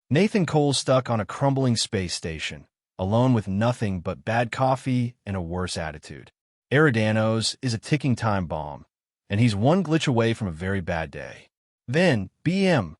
Nathan Cole's stuck on a crumbling space station, alone with nothing but bad coffee and a worse attitude. Eridanos is a ticking time bomb, and he's one glitch away from a very bad day. Then, BM,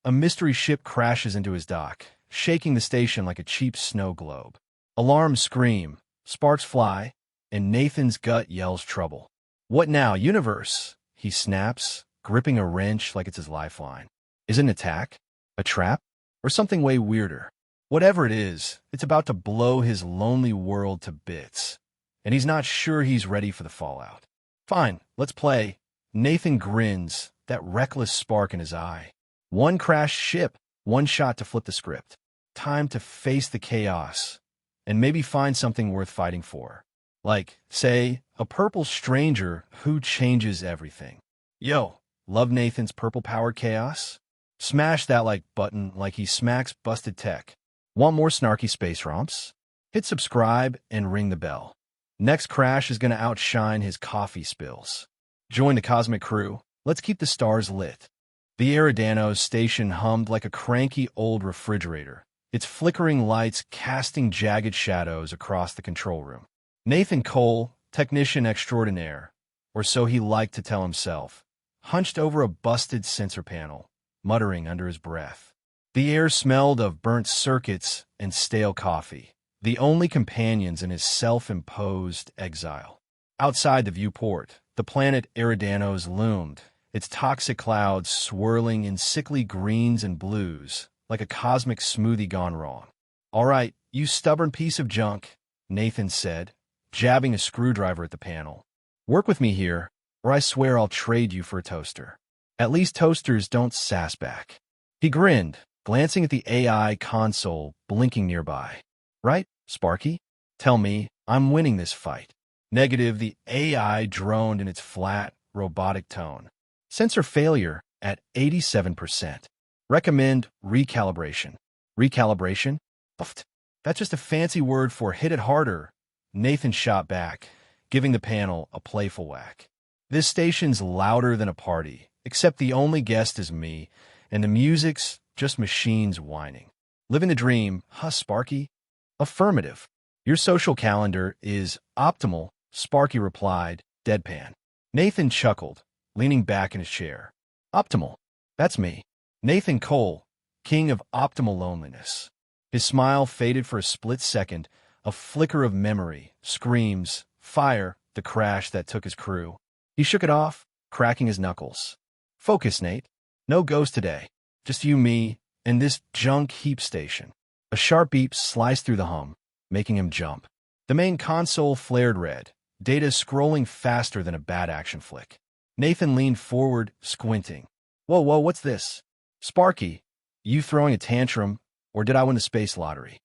a mystery ship crashes into his dock, shaking the station like a cheap snow globe. Alarms scream, sparks fly, and Nathan's gut yells trouble. What now, universe? He snaps, gripping a wrench like it's his lifeline. Is it an attack? A trap? Or something way weirder? Whatever it is, it's about to blow his lonely world to bits, and he's not sure he's ready for the fallout. Fine, let's play. Nathan grins, that reckless spark in his eye. One crashed ship, one shot to flip the script. Time to face the chaos, and maybe find something worth fighting for. Like, say, a purple stranger who changes everything. Yo, love Nathan's purple-powered chaos? Smash that like button like he smacks busted tech. Want more snarky space romps? Hit subscribe and ring the bell. Next crash is going to outshine his coffee spills. Join the cosmic crew. Let's keep the stars lit. The Eridanos station hummed like a cranky old refrigerator, its flickering lights casting jagged shadows across the control room. Nathan Cole, technician extraordinaire, or so he liked to tell himself, hunched over a busted sensor panel, muttering under his breath. The air smelled of burnt circuits and stale coffee, the only companions in his self-imposed exile. Outside the viewport, the planet Eridanos loomed, its toxic clouds swirling in sickly greens and blues, like a cosmic smoothie gone wrong. All right, you stubborn piece of junk, Nathan said, jabbing a screwdriver at the panel. Work with me here, or I swear I'll trade you for a toaster. At least toasters don't sass back. He grinned, glancing at the AI console blinking nearby. Right, Sparky? Tell me, I'm winning this fight. Negative, the AI droned in its flat, robotic tone. Sensor failure at 87%. Recommend recalibration. Recalibration? Pfft. That's just a fancy word for hit it harder. Nathan shot back, giving the panel a playful whack. This station's louder than a party, except the only guest is me, and the music's just machines whining. Living the dream, huh, Sparky? Affirmative. Your social calendar is optimal, Sparky replied, deadpan. Nathan chuckled, leaning back in his chair. Optimal. That's me. Nathan Cole, king of optimal loneliness. His smile faded for a split second, a flicker of memory, screams, fire, the crash that took his crew. He shook it off, cracking his knuckles. Focus, Nate. No ghost today. Just you, me, and this junk heap station. A sharp beep sliced through the hum, making him jump. The main console flared red, data scrolling faster than a bad action flick. Nathan leaned forward, squinting. Whoa, what's this? Sparky, you throwing a tantrum, or did I win the space lottery?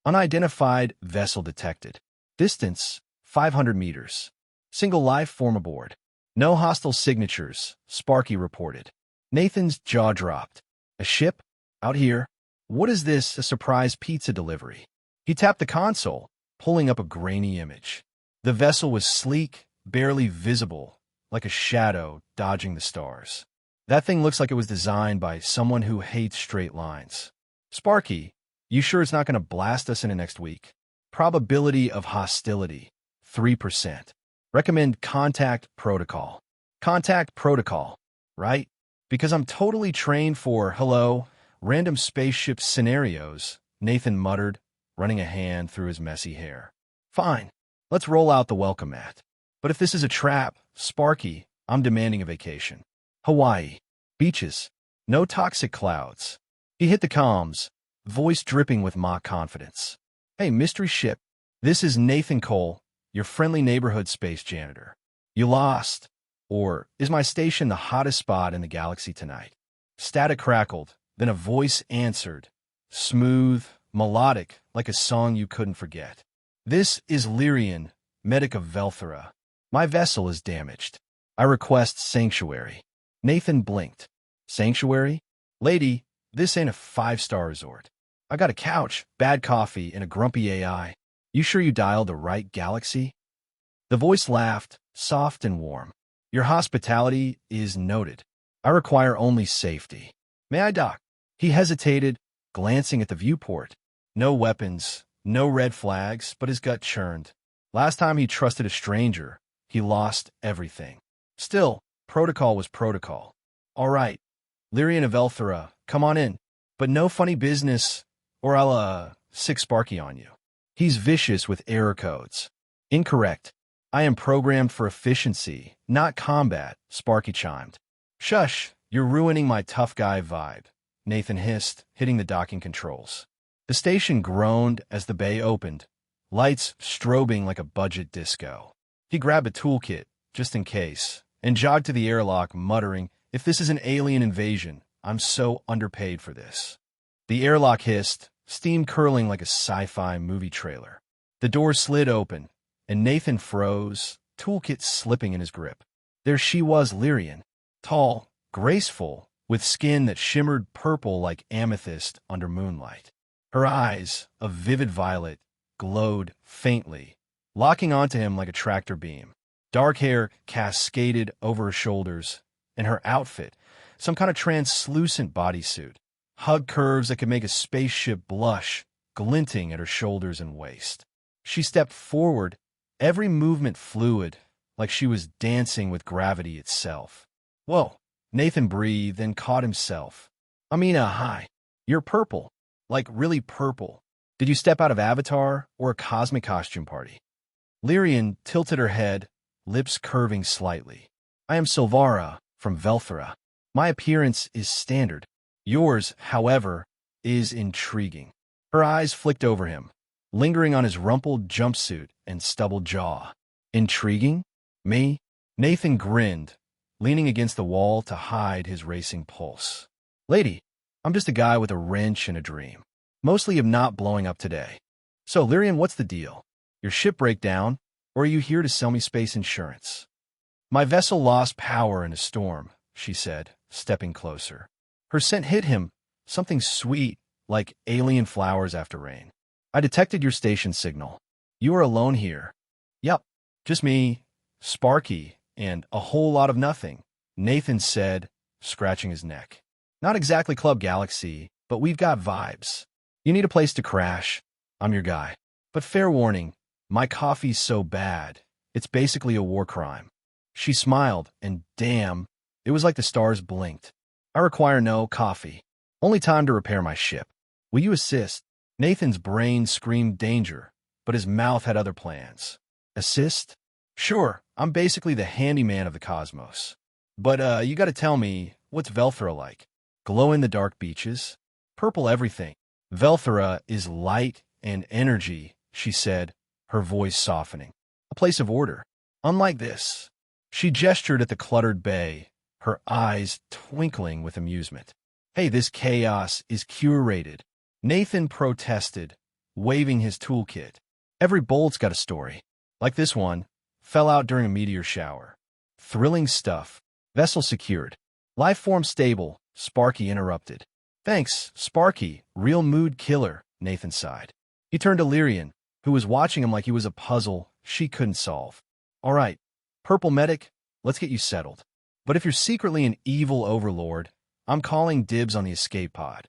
Unidentified vessel detected. Distance, 500 meters. Single life form aboard. No hostile signatures, Sparky reported. Nathan's jaw dropped. A ship? Out here? What is this, a surprise pizza delivery? He tapped the console, pulling up a grainy image. The vessel was sleek, barely visible, like a shadow dodging the stars. That thing looks like it was designed by someone who hates straight lines. Sparky, you sure it's not going to blast us into next week? Probability of hostility, 3%. Recommend contact protocol. Contact protocol, right? Because I'm totally trained for, hello, random spaceship scenarios, Nathan muttered, running a hand through his messy hair. Fine, let's roll out the welcome mat. But if this is a trap, Sparky, I'm demanding a vacation. Hawaii. Beaches. No toxic clouds. He hit the comms, voice dripping with mock confidence. Hey, mystery ship. This is Nathan Cole, your friendly neighborhood space janitor. You lost. Or is my station the hottest spot in the galaxy tonight? Static crackled, then a voice answered. Smooth, melodic, like a song you couldn't forget. This is Lyrian, medic of Velthera. My vessel is damaged. I request sanctuary. Nathan blinked. Sanctuary? Lady, this ain't a 5-star resort. I got a couch, bad coffee, and a grumpy AI. You sure you dialed the right galaxy? The voice laughed, soft and warm. Your hospitality is noted. I require only safety. May I dock? He hesitated, glancing at the viewport. No weapons, no red flags, but his gut churned. Last time he trusted a stranger, he lost everything. Still, protocol was protocol. All right, Lyrian of Elthera, come on in. But no funny business, or I'll, sick Sparky on you. He's vicious with error codes. Incorrect. I am programmed for efficiency, not combat, Sparky chimed. Shush, you're ruining my tough guy vibe, Nathan hissed, hitting the docking controls. The station groaned as the bay opened, lights strobing like a budget disco. He grabbed a toolkit, just in case, and jogged to the airlock, muttering, "If this is an alien invasion, I'm so underpaid for this." The airlock hissed, steam curling like a sci-fi movie trailer. The door slid open, and Nathan froze, toolkit slipping in his grip. There she was, Lyrian, tall, graceful, with skin that shimmered purple like amethyst under moonlight. Her eyes, a vivid violet, glowed faintly, locking onto him like a tractor beam. Dark hair cascaded over her shoulders, and her outfit, some kind of translucent bodysuit, hug curves that could make a spaceship blush, glinting at her shoulders and waist. She stepped forward, every movement fluid, like she was dancing with gravity itself. Whoa, Nathan breathed and caught himself. Hi. You're purple. Like really purple. Did you step out of Avatar or a cosmic costume party? Lyrian tilted her head, lips curving slightly. I am Silvara, from Velthera. My appearance is standard. Yours, however, is intriguing. Her eyes flicked over him, lingering on his rumpled jumpsuit and stubbled jaw. Intriguing? Me? Nathan grinned, leaning against the wall to hide his racing pulse. Lady, I'm just a guy with a wrench and a dream. Mostly of not blowing up today. So, Lyrian, what's the deal? Your ship break down, or are you here to sell me space insurance? My vessel lost power in a storm, she said, stepping closer. Her scent hit him, something sweet, like alien flowers after rain. I detected your station signal. You are alone here. Yup, just me, Sparky, and a whole lot of nothing, Nathan said, scratching his neck. Not exactly Club Galaxy, but we've got vibes. You need a place to crash. I'm your guy. But fair warning, my coffee's so bad, it's basically a war crime. She smiled, and damn, it was like the stars blinked. I require no coffee. Only time to repair my ship. Will you assist? Nathan's brain screamed danger, but his mouth had other plans. Assist? Sure, I'm basically the handyman of the cosmos. But, you gotta tell me, what's Velthera like? Glow-in-the-dark beaches? Purple everything. Velthera is light and energy, she said, her voice softening. A place of order. Unlike this. She gestured at the cluttered bay, her eyes twinkling with amusement. Hey, this chaos is curated. Nathan protested, waving his toolkit. Every bolt's got a story. Like this one, fell out during a meteor shower. Thrilling stuff. Vessel secured. Life form stable, Sparky interrupted. Thanks, Sparky, real mood killer, Nathan sighed. He turned to Lyrian, who was watching him like he was a puzzle she couldn't solve. All right, Purple Medic, let's get you settled. But if you're secretly an evil overlord, I'm calling dibs on the escape pod.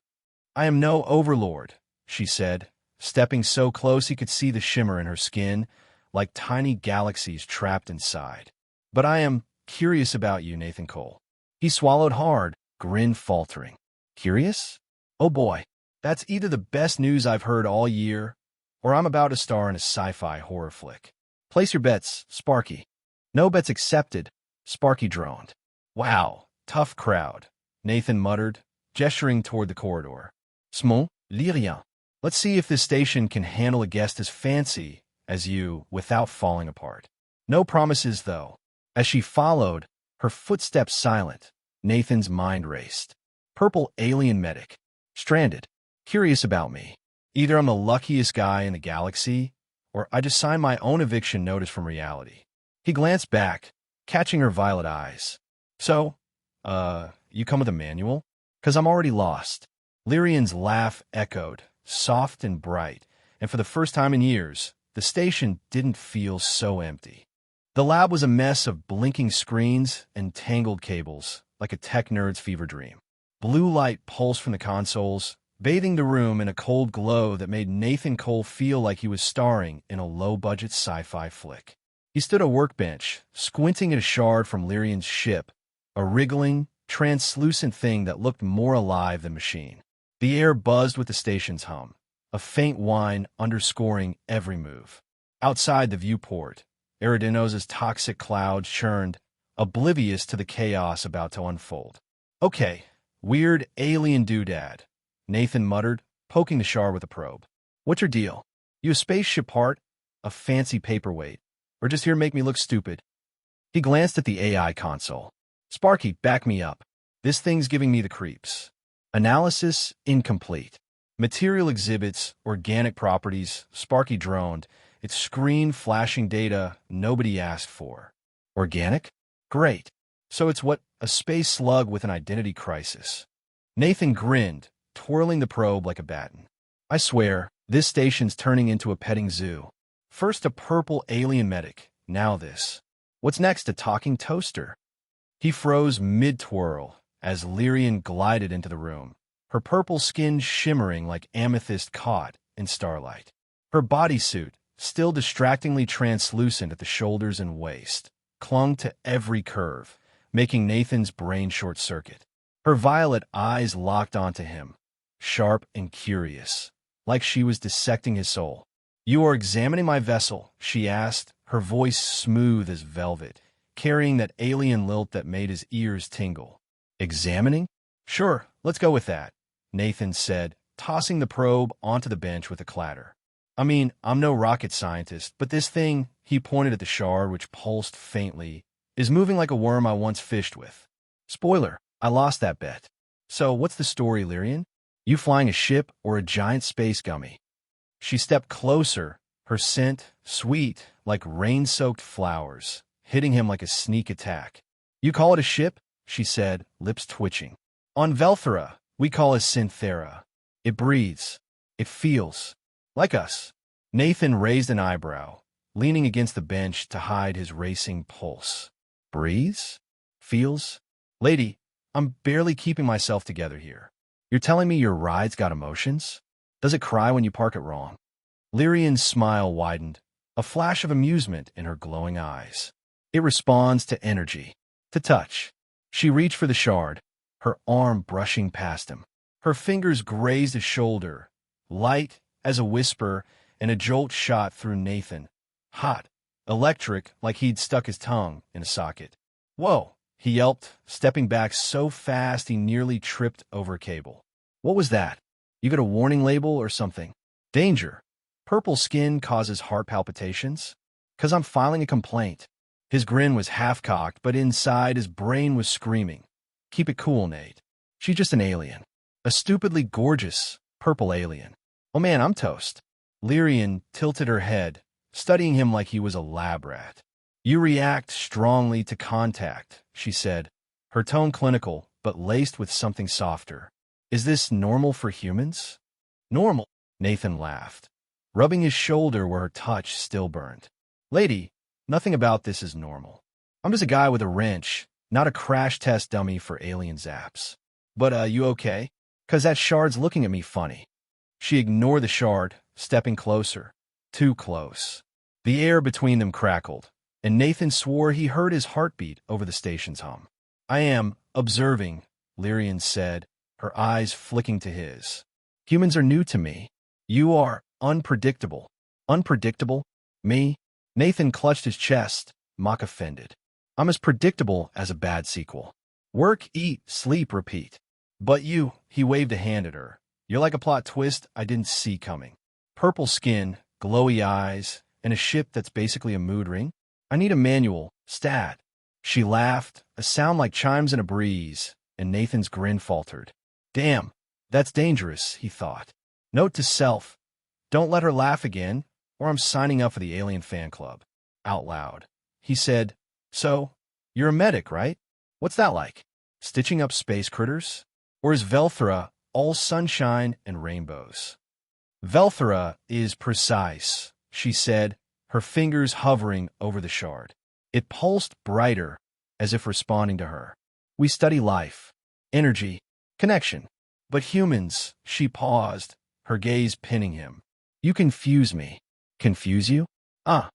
I am no overlord, she said, stepping so close he could see the shimmer in her skin, like tiny galaxies trapped inside. But I am curious about you, Nathan Cole. He swallowed hard, grin faltering. Curious? Oh boy, that's either the best news I've heard all year, or I'm about to star in a sci-fi horror flick. Place your bets, Sparky. No bets accepted, Sparky droned. Wow, tough crowd, Nathan muttered, gesturing toward the corridor. Small, Lyrian. Let's see if this station can handle a guest as fancy as you without falling apart. No promises, though. As she followed, her footsteps silent, Nathan's mind raced. Purple alien medic. Stranded. Curious about me. Either I'm the luckiest guy in the galaxy, or I just signed my own eviction notice from reality. He glanced back, catching her violet eyes. So, you come with a manual? 'Cause I'm already lost. Lyrian's laugh echoed, soft and bright, and for the first time in years, the station didn't feel so empty. The lab was a mess of blinking screens and tangled cables, like a tech nerd's fever dream. Blue light pulsed from the consoles, bathing the room in a cold glow that made Nathan Cole feel like he was starring in a low-budget sci-fi flick. He stood at a workbench, squinting at a shard from Lyrian's ship, a wriggling, translucent thing that looked more alive than machine. The air buzzed with the station's hum, a faint whine underscoring every move. Outside the viewport, Eridanos' toxic clouds churned, oblivious to the chaos about to unfold. "Okay, weird alien doodad," Nathan muttered, poking the shard with a probe. "What's your deal? You a spaceship part? A fancy paperweight? Or just here to make me look stupid?" He glanced at the AI console. "Sparky, back me up. This thing's giving me the creeps. Analysis incomplete. Material exhibits organic properties," Sparky droned, its screen flashing data nobody asked for. "Organic? Great. So it's what? A space slug with an identity crisis." Nathan grinned, twirling the probe like a baton. "I swear, this station's turning into a petting zoo. First a purple alien medic, now this. What's next, a talking toaster?" He froze mid-twirl as Lyrian glided into the room, her purple skin shimmering like amethyst caught in starlight. Her bodysuit, still distractingly translucent at the shoulders and waist, clung to every curve, making Nathan's brain short-circuit. Her violet eyes locked onto him, sharp and curious, like she was dissecting his soul. "You are examining my vessel?" she asked, her voice smooth as velvet, carrying that alien lilt that made his ears tingle. "Examining? Sure, let's go with that," Nathan said, tossing the probe onto the bench with a clatter. "I mean, I'm no rocket scientist, but this thing," he pointed at the shard which pulsed faintly, "is moving like a worm I once fished with. Spoiler, I lost that bet. So what's the story, Lyrian? You flying a ship or a giant space gummy?" She stepped closer, her scent sweet like rain-soaked flowers, hitting him like a sneak attack. "You call it a ship?" she said, lips twitching. "On Velthera, we call it Synthera. It breathes. It feels. Like us." Nathan raised an eyebrow, leaning against the bench to hide his racing pulse. "Breathes? Feels? Lady, I'm barely keeping myself together here. You're telling me your ride's got emotions? Does it cry when you park it wrong?" Lyrian's smile widened, a flash of amusement in her glowing eyes. "It responds to energy, to touch." She reached for the shard, her arm brushing past him. Her fingers grazed his shoulder, light as a whisper, and a jolt shot through Nathan. Hot, electric, like he'd stuck his tongue in a socket. "Whoa," he yelped, stepping back so fast he nearly tripped over a cable. "What was that? You got a warning label or something? Danger. Purple skin causes heart palpitations? 'Cause I'm filing a complaint." His grin was half-cocked, but inside his brain was screaming. "Keep it cool, Nate. She's just an alien. A stupidly gorgeous purple alien. Oh man, I'm toast." Lyrian tilted her head, studying him like he was a lab rat. "You react strongly to contact," she said, her tone clinical, but laced with something softer. "Is this normal for humans?" "Normal," Nathan laughed, rubbing his shoulder where her touch still burned. "Lady, nothing about this is normal. I'm just a guy with a wrench, not a crash test dummy for alien zaps. But, you okay? 'Cause that shard's looking at me funny." She ignored the shard, stepping closer. Too close. The air between them crackled, and Nathan swore he heard his heartbeat over the station's hum. "I am observing," Lyrian said, her eyes flicking to his. "Humans are new to me. You are unpredictable." "Unpredictable? Me?" Nathan clutched his chest, mock offended. "I'm as predictable as a bad sequel. Work, eat, sleep, repeat. But you," he waved a hand at her, "you're like a plot twist I didn't see coming. Purple skin, glowy eyes, and a ship that's basically a mood ring. I need a manual, stat." She laughed, a sound like chimes in a breeze, and Nathan's grin faltered. "Damn, that's dangerous," he thought. Note to self, don't let her laugh again, or I'm signing up for the Alien Fan Club. Out loud. He said, "So, you're a medic, right? What's that like? Stitching up space critters? Or is Velthera all sunshine and rainbows?" "Velthera is precise," she said, her fingers hovering over the shard. It pulsed brighter, as if responding to her. "We study life, energy, connection. But humans, she paused, her gaze pinning him. You confuse me. Confuse you? Ah.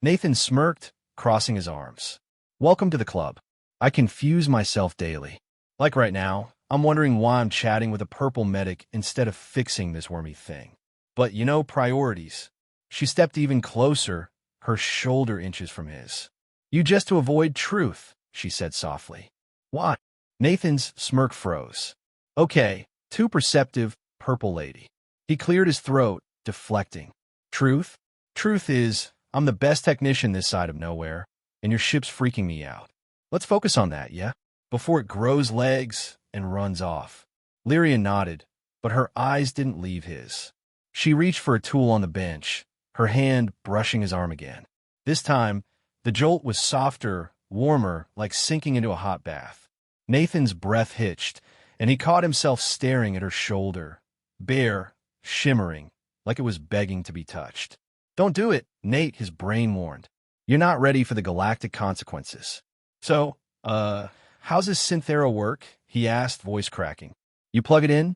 Nathan smirked, crossing his arms. Welcome to the club. I confuse myself daily. Like right now, I'm wondering why I'm chatting with a purple medic instead of fixing this wormy thing. But you know, priorities. She stepped even closer, her shoulder inches from his. You just to avoid truth, she said softly. Why? Nathan's smirk froze. Okay, too perceptive, purple lady. He cleared his throat, deflecting. Truth? Truth is, I'm the best technician this side of nowhere, and your ship's freaking me out. Let's focus on that, yeah? Before it grows legs and runs off. Lyrian nodded, but her eyes didn't leave his. She reached for a tool on the bench, her hand brushing his arm again. This time, the jolt was softer, warmer, like sinking into a hot bath. Nathan's breath hitched, and he caught himself staring at her shoulder, bare, shimmering, like it was begging to be touched. Don't do it, Nate, his brain warned. You're not ready for the galactic consequences. So, how's this synthero work? He asked, voice cracking. You plug it in,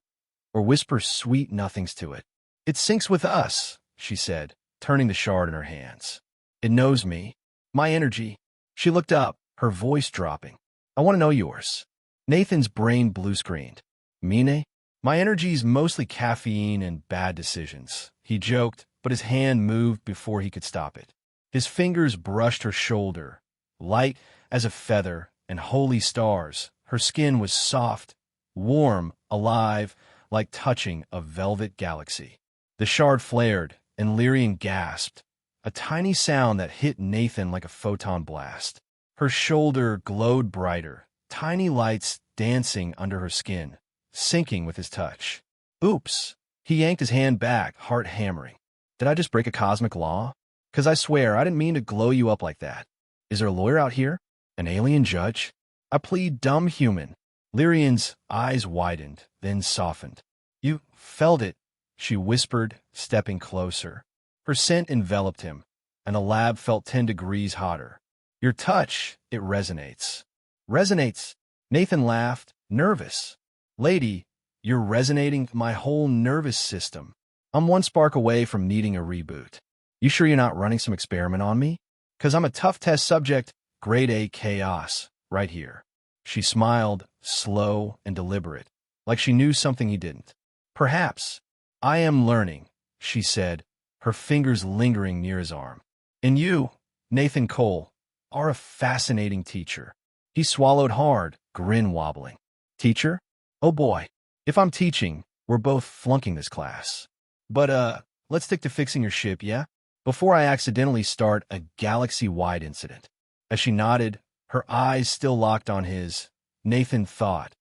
or whisper sweet nothings to it? It syncs with us, she said, turning the shard in her hands. It knows me. My energy. She looked up, her voice dropping. I want to know yours. Nathan's brain blue-screened. Mine? My energy's mostly caffeine and bad decisions. He joked, but his hand moved before he could stop it. His fingers brushed her shoulder, light as a feather and holy stars. Her skin was soft, warm, alive, like touching a velvet galaxy. The shard flared, and Lyrian gasped, a tiny sound that hit Nathan like a photon blast. Her shoulder glowed brighter, tiny lights dancing under her skin, sinking with his touch. Oops. He yanked his hand back, heart hammering. Did I just break a cosmic law? 'Cause I swear I didn't mean to glow you up like that. Is there a lawyer out here? An alien judge? I plead dumb human. Lyrian's eyes widened, then softened. You felt it, she whispered, stepping closer. Her scent enveloped him, and the lab felt 10 degrees hotter. Your touch, it resonates. Resonates? Nathan laughed, nervous. Lady, you're resonating my whole nervous system. I'm one spark away from needing a reboot. You sure you're not running some experiment on me? 'Cause I'm a tough test subject, grade A chaos, right here. She smiled, slow and deliberate, like she knew something he didn't. Perhaps. I am learning, she said, her fingers lingering near his arm. And you, Nathan Cole, are a fascinating teacher. He swallowed hard, grin wobbling. Teacher? Oh boy. If I'm teaching, we're both flunking this class. But, let's stick to fixing your ship, yeah? Before I accidentally start a galaxy-wide incident. As she nodded, her eyes still locked on his, Nathan thought,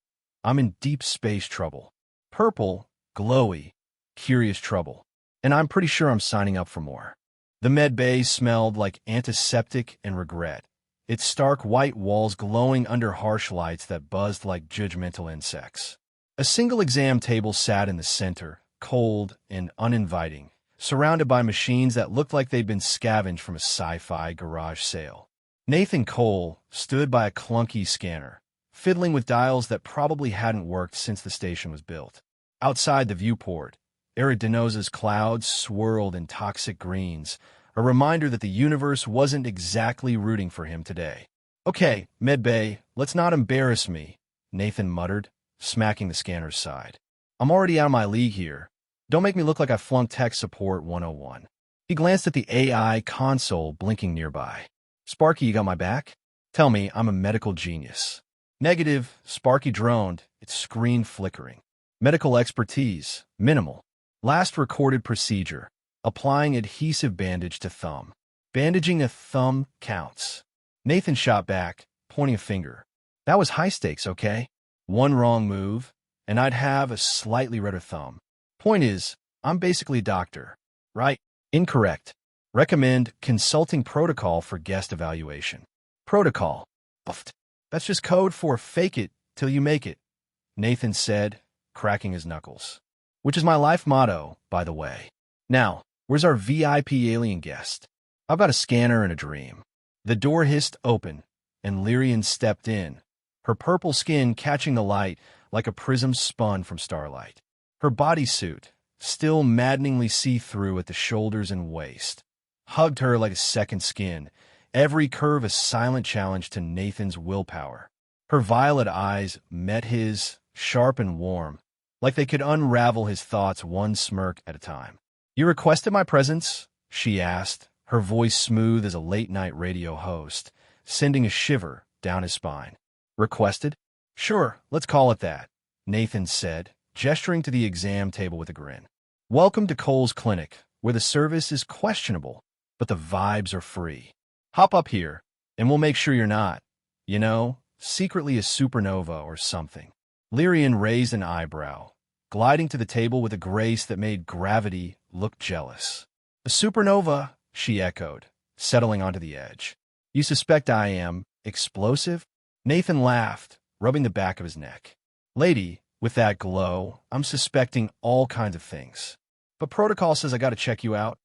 I'm in deep space trouble. Purple, glowy, curious trouble. And I'm pretty sure I'm signing up for more. The med bay smelled like antiseptic and regret, its stark white walls glowing under harsh lights that buzzed like judgmental insects. A single exam table sat in the center, cold and uninviting, surrounded by machines that looked like they'd been scavenged from a sci-fi garage sale. Nathan Cole stood by a clunky scanner, fiddling with dials that probably hadn't worked since the station was built. Outside the viewport, Eridinosa's clouds swirled in toxic greens, a reminder that the universe wasn't exactly rooting for him today. Okay, Medbay, let's not embarrass me, Nathan muttered, smacking the scanner's side. I'm already out of my league here. Don't make me look like I flunked tech support 101. He glanced at the AI console blinking nearby. Sparky, you got my back? Tell me I'm a medical genius. Negative, Sparky droned, its screen flickering. Medical expertise, minimal. Last recorded procedure, applying adhesive bandage to thumb. Bandaging a thumb counts. Nathan shot back, pointing a finger. That was high stakes, okay? One wrong move, and I'd have a slightly redder thumb. Point is, I'm basically a doctor, right? Incorrect. Recommend consulting protocol for guest evaluation. Protocol. Buffed. That's just code for fake it till you make it, Nathan said, cracking his knuckles. Which is my life motto, by the way. Now, where's our VIP alien guest? I've got a scanner and a dream. The door hissed open, and Lyrian stepped in, her purple skin catching the light like a prism spun from starlight. Her bodysuit, still maddeningly see-through at the shoulders and waist, hugged her like a second skin, every curve a silent challenge to Nathan's willpower. Her violet eyes met his, sharp and warm, like they could unravel his thoughts one smirk at a time. "You requested my presence?" she asked, her voice smooth as a late-night radio host, sending a shiver down his spine. "Requested? Sure, let's call it that," Nathan said, gesturing to the exam table with a grin. "Welcome to Cole's Clinic, where the service is questionable, but the vibes are free. Hop up here, and we'll make sure you're not, secretly a supernova or something." Lyrian raised an eyebrow, gliding to the table with a grace that made gravity look jealous. "A supernova," she echoed, settling onto the edge. "You suspect I am explosive?" Nathan laughed, rubbing the back of his neck. "Lady, with that glow, I'm suspecting all kinds of things. But protocol says I gotta check you out.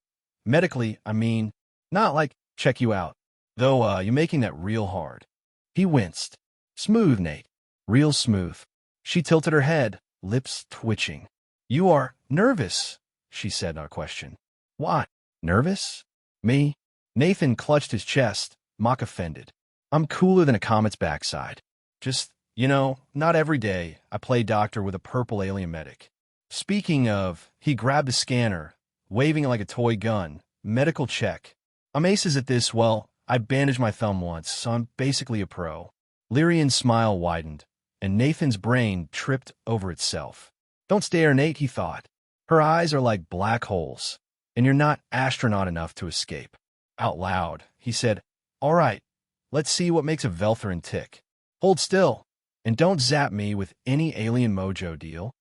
Medically, I mean, not like check you out. Though, you're making that real hard." He winced. "Smooth, Nate. Real smooth." She tilted her head, lips twitching. "You are nervous," she said, not a question. "Why? Nervous? Me?" Nathan clutched his chest, mock offended. "I'm cooler than a comet's backside. Just, not every day I play doctor with a purple alien medic." Speaking of, he grabbed the scanner, waving it like a toy gun. "Medical check. I'm aces at this. Well, I bandaged my thumb once, so I'm basically a pro." Lyrian's smile widened, and Nathan's brain tripped over itself. "Don't stare, Nate," he thought. "Her eyes are like black holes, and you're not astronaut enough to escape." Out loud, he said, "All right, let's see what makes a Veltherin tick. Hold still, and don't zap me with any alien mojo deal."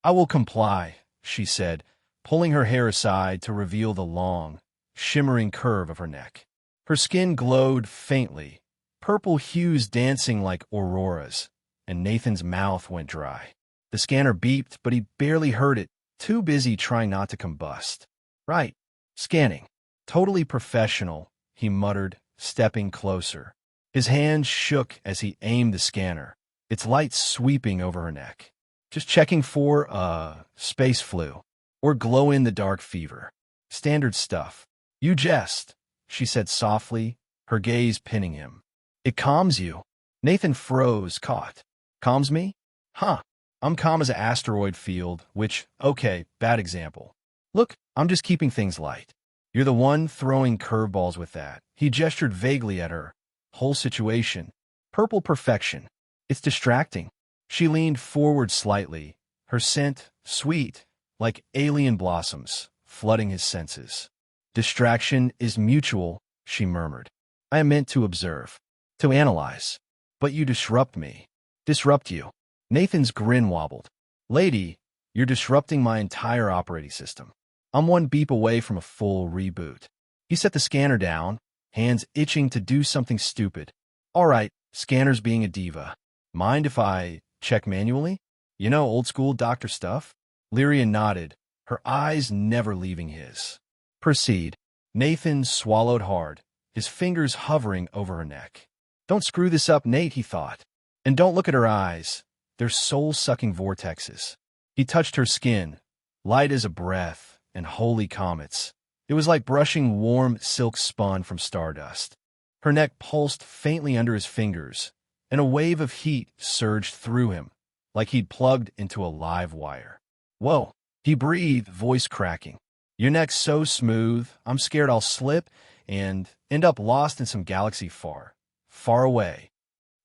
"I will comply," she said, pulling her hair aside to reveal the long, shimmering curve of her neck. Her skin glowed faintly, purple hues dancing like auroras, and Nathan's mouth went dry. The scanner beeped, but he barely heard it, too busy trying not to combust. "Right. Scanning. Totally professional," he muttered, stepping closer. His hand shook as he aimed the scanner, its light sweeping over her neck. "Just checking for, space flu, or glow-in-the-dark fever. Standard stuff." "You jest," she said softly, her gaze pinning him. "It calms you." Nathan froze, caught. "Calms me? Huh. I'm calm as an asteroid field, which, okay, bad example. Look, I'm just keeping things light. You're the one throwing curveballs with that." He gestured vaguely at her. "Whole situation. Purple perfection. It's distracting." She leaned forward slightly, her scent sweet, like alien blossoms, flooding his senses. "Distraction is mutual," she murmured. "I am meant to observe, to analyze. But you disrupt me." "Disrupt you?" Nathan's grin wobbled. "Lady, you're disrupting my entire operating system. I'm one beep away from a full reboot." He set the scanner down, hands itching to do something stupid. "All right, scanner's being a diva. Mind if I check manually? Old school doctor stuff?" Lyrian nodded, her eyes never leaving his. "Proceed." Nathan swallowed hard, his fingers hovering over her neck. "Don't screw this up, Nate," he thought. "And don't look at her eyes. They're soul-sucking vortexes." He touched her skin, light as a breath, and holy comets. It was like brushing warm silk spun from stardust. Her neck pulsed faintly under his fingers, and a wave of heat surged through him, like he'd plugged into a live wire. "Whoa," he breathed, voice cracking. "Your neck's so smooth, I'm scared I'll slip and end up lost in some galaxy far, far away."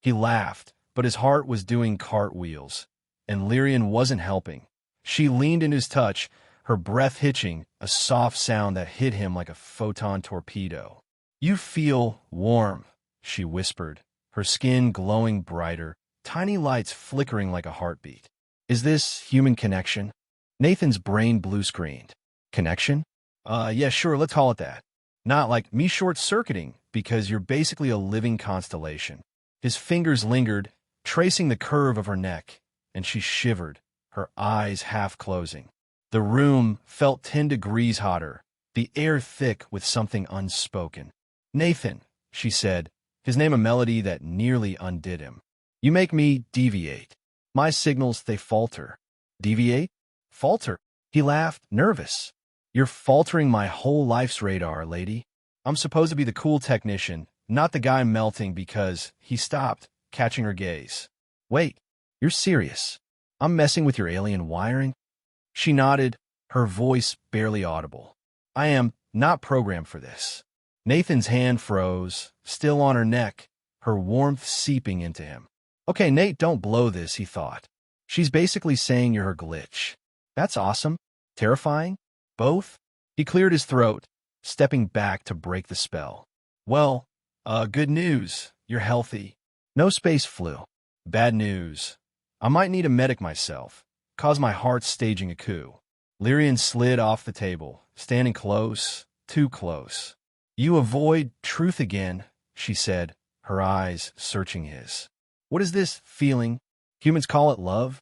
He laughed, but his heart was doing cartwheels, and Lyrian wasn't helping. She leaned in his touch, her breath hitching, a soft sound that hit him like a photon torpedo. "You feel warm," she whispered, her skin glowing brighter, tiny lights flickering like a heartbeat. "Is this human connection?" Nathan's brain blue-screened. "Connection? Yeah, sure, let's call it that. Not like me short-circuiting, because you're basically a living constellation." His fingers lingered, tracing the curve of her neck, and she shivered, her eyes half closing. The room felt 10 degrees hotter, the air thick with something unspoken. "Nathan," she said, his name a melody that nearly undid him. "You make me deviate." My signals, they falter. Deviate? Falter. He laughed, nervous. You're faltering my whole life's radar, lady. I'm supposed to be the cool technician, not the guy melting because he stopped, catching her gaze. Wait, you're serious? I'm messing with your alien wiring? She nodded, her voice barely audible. I am not programmed for this. Nathan's hand froze, still on her neck, her warmth seeping into him. Okay, Nate, don't blow this, he thought. She's basically saying you're her glitch. That's awesome. Terrifying? Both? He cleared his throat, stepping back to break the spell. Well, good news. You're healthy. No space flu. Bad news. I might need a medic myself. Cause my heart staging a coup. Lyrian slid off the table, standing close, too close. You avoid truth again, she said, her eyes searching his. What is this feeling? Humans call it love?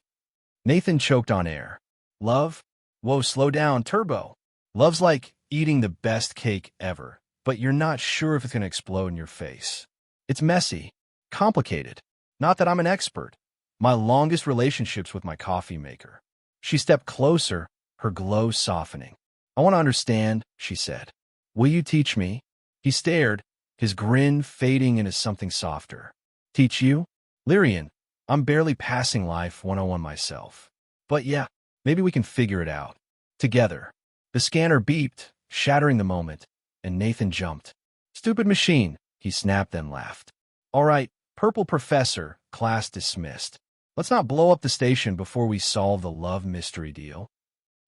Nathan choked on air. Love? Whoa, slow down, Turbo. Love's like eating the best cake ever, but you're not sure if it's going to explode in your face. It's messy, complicated. Not that I'm an expert. My longest relationship's with my coffee maker. She stepped closer, her glow softening. I want to understand, she said. Will you teach me? He stared, his grin fading into something softer. Teach you? Lyrian, I'm barely passing life 101 myself. But yeah, maybe we can figure it out. Together. The scanner beeped, shattering the moment, and Nathan jumped. Stupid machine, he snapped then laughed. All right, Purple Professor, class dismissed. Let's not blow up the station before we solve the love mystery deal.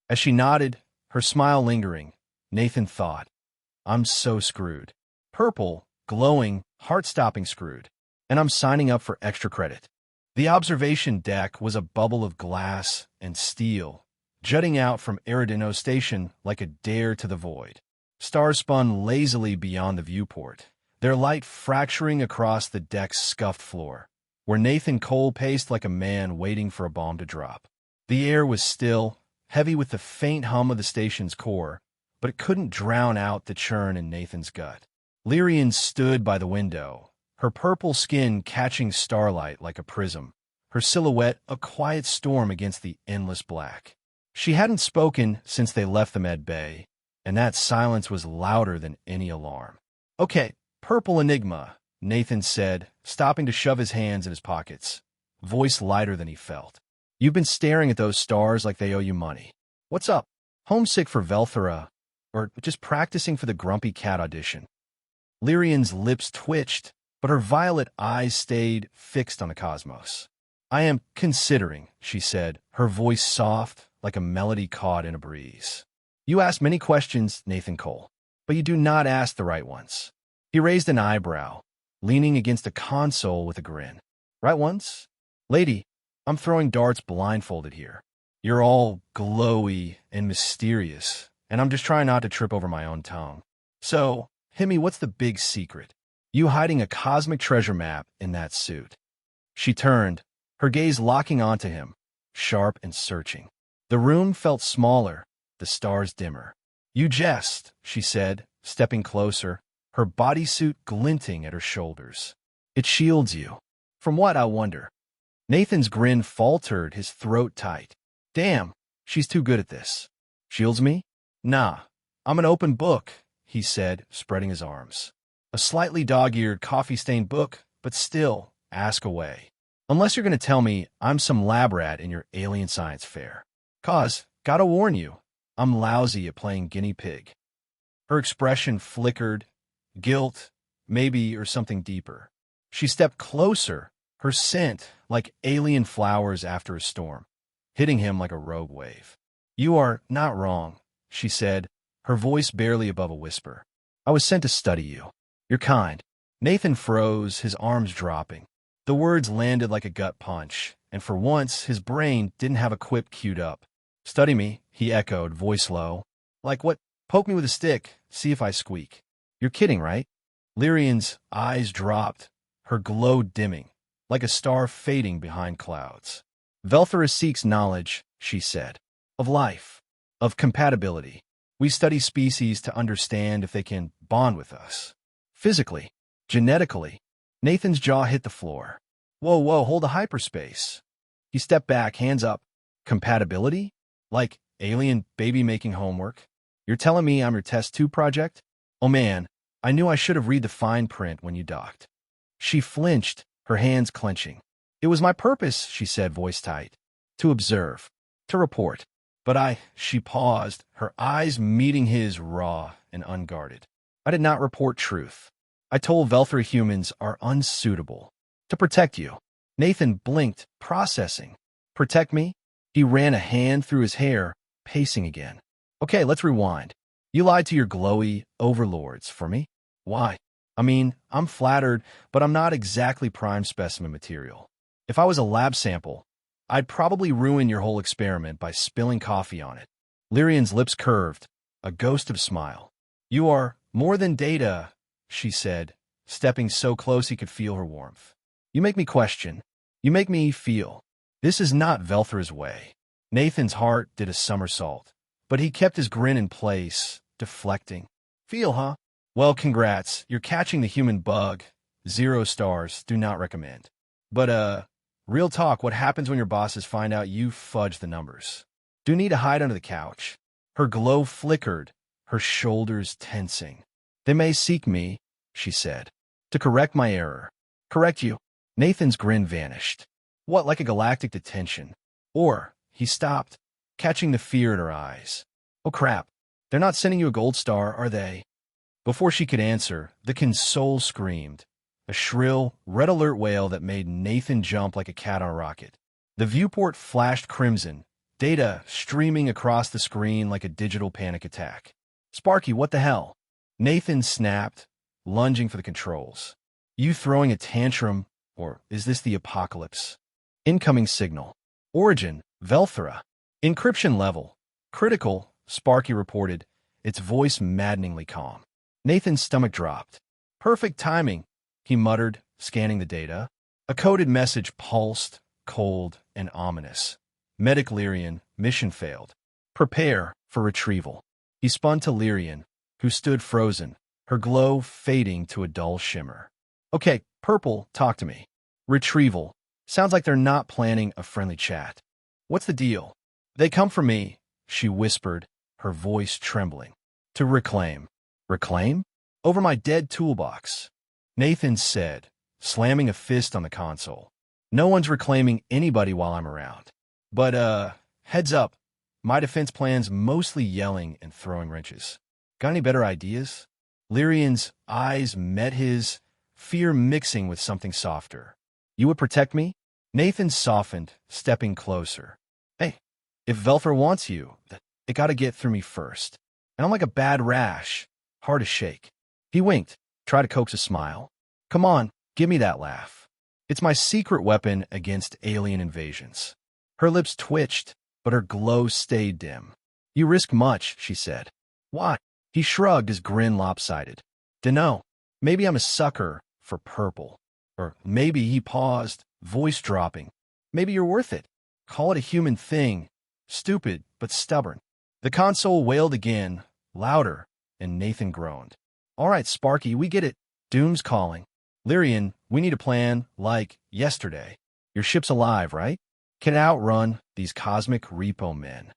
As she nodded, her smile lingering, Nathan thought, I'm so screwed. Purple, glowing, heart-stopping screwed. And I'm signing up for extra credit. The observation deck was a bubble of glass and steel, jutting out from Aradino Station like a dare to the void. Stars spun lazily beyond the viewport, their light fracturing across the deck's scuffed floor, where Nathan Cole paced like a man waiting for a bomb to drop. The air was still, heavy with the faint hum of the station's core, but it couldn't drown out the churn in Nathan's gut. Lyrian stood by the window, her purple skin catching starlight like a prism, her silhouette a quiet storm against the endless black. She hadn't spoken since they left the med bay, and that silence was louder than any alarm. Okay, Purple Enigma, Nathan said, stopping to shove his hands in his pockets, voice lighter than he felt. You've been staring at those stars like they owe you money. What's up? Homesick for Velthera, or just practicing for the Grumpy Cat audition? Lyrian's lips twitched, but her violet eyes stayed fixed on the cosmos. I am considering, she said, her voice soft like a melody caught in a breeze. You ask many questions, Nathan Cole, but you do not ask the right ones. He raised an eyebrow, leaning against a console with a grin. Right ones? Lady, I'm throwing darts blindfolded here. You're all glowy and mysterious, and I'm just trying not to trip over my own tongue. So, hit me, what's the big secret? You hiding a cosmic treasure map in that suit. She turned, her gaze locking onto him, sharp and searching. The room felt smaller, the stars dimmer. You jest, she said, stepping closer, her bodysuit glinting at her shoulders. It shields you. From what, I wonder? Nathan's grin faltered, his throat tight. Damn, she's too good at this. Shields me? Nah, I'm an open book, he said, spreading his arms. A slightly dog-eared, coffee-stained book, but still, ask away. Unless you're going to tell me I'm some lab rat in your alien science fair. 'Cause, gotta warn you, I'm lousy at playing guinea pig. Her expression flickered, guilt, maybe, or something deeper. She stepped closer, her scent like alien flowers after a storm, hitting him like a rogue wave. You are not wrong, she said, her voice barely above a whisper. I was sent to study you. You're kind. Nathan froze, his arms dropping. The words landed like a gut punch, and for once his brain didn't have a quip queued up. Study me, he echoed, voice low. Like what? Poke me with a stick, see if I squeak. You're kidding, right? Lyrian's eyes dropped, her glow dimming, like a star fading behind clouds. Velthera seeks knowledge, she said, of life, of compatibility. We study species to understand if they can bond with us. Physically, genetically. Nathan's jaw hit the floor. Whoa, hold the hyperspace. He stepped back, hands up. Compatibility? Like alien baby making homework? You're telling me I'm your test tube project? Oh man, I knew I should have read the fine print when you docked. She flinched, her hands clenching. It was my purpose, she said, voice tight. To observe. To report. But she paused, her eyes meeting his raw and unguarded. I did not report truth. I told Velthra humans are unsuitable. To protect you. Nathan blinked, processing. Protect me? He ran a hand through his hair, pacing again. Okay, let's rewind. You lied to your glowy overlords for me? Why? I mean, I'm flattered, but I'm not exactly prime specimen material. If I was a lab sample, I'd probably ruin your whole experiment by spilling coffee on it. Lyrian's lips curved, a ghost of smile. You are more than data, she said, stepping so close he could feel her warmth. You make me question. You make me feel. This is not Velthra's way. Nathan's heart did a somersault, but he kept his grin in place, deflecting. Feel, huh? Well, congrats. You're catching the human bug. 0 stars. Do not recommend. But, real talk, what happens when your bosses find out you fudge the numbers? Do you need to hide under the couch? Her glow flickered, her shoulders tensing. They may seek me, she said, to correct my error. Correct you? Nathan's grin vanished. What, like a galactic detention? Or, he stopped, catching the fear in her eyes. Oh crap, they're not sending you a gold star, are they? Before she could answer, the console screamed, a shrill, red alert wail that made Nathan jump like a cat on a rocket. The viewport flashed crimson, data streaming across the screen like a digital panic attack. Sparky, what the hell? Nathan snapped, lunging for the controls. You throwing a tantrum, or is this the apocalypse? Incoming signal. Origin, Velthra. Encryption level. Critical, Sparky reported, its voice maddeningly calm. Nathan's stomach dropped. Perfect timing, he muttered, scanning the data. A coded message pulsed, cold and ominous. Medic Lyrian, mission failed. Prepare for retrieval. He spun to Lyrian, who stood frozen, her glow fading to a dull shimmer. Okay, Purple, talk to me. Retrieval. Sounds like they're not planning a friendly chat. What's the deal? They come for me, she whispered, her voice trembling. To reclaim. Reclaim? Over my dead toolbox. Nathan said, slamming a fist on the console. No one's reclaiming anybody while I'm around. But, heads up. My defense plan's mostly yelling and throwing wrenches. Got any better ideas? Lyrian's eyes met his, fear mixing with something softer. You would protect me? Nathan softened, stepping closer. Hey, if Velthra wants you, it gotta get through me first. And I'm like a bad rash, hard to shake. He winked, tried to coax a smile. Come on, give me that laugh. It's my secret weapon against alien invasions. Her lips twitched, but her glow stayed dim. You risk much, she said. Why? He shrugged, his grin lopsided. Dunno. Maybe I'm a sucker for purple. Or maybe he paused, voice dropping. Maybe you're worth it. Call it a human thing. Stupid, but stubborn. The console wailed again, louder, and Nathan groaned. All right, Sparky, we get it. Doom's calling. Lyrian, we need a plan, like yesterday. Your ship's alive, right? Can outrun these cosmic repo men.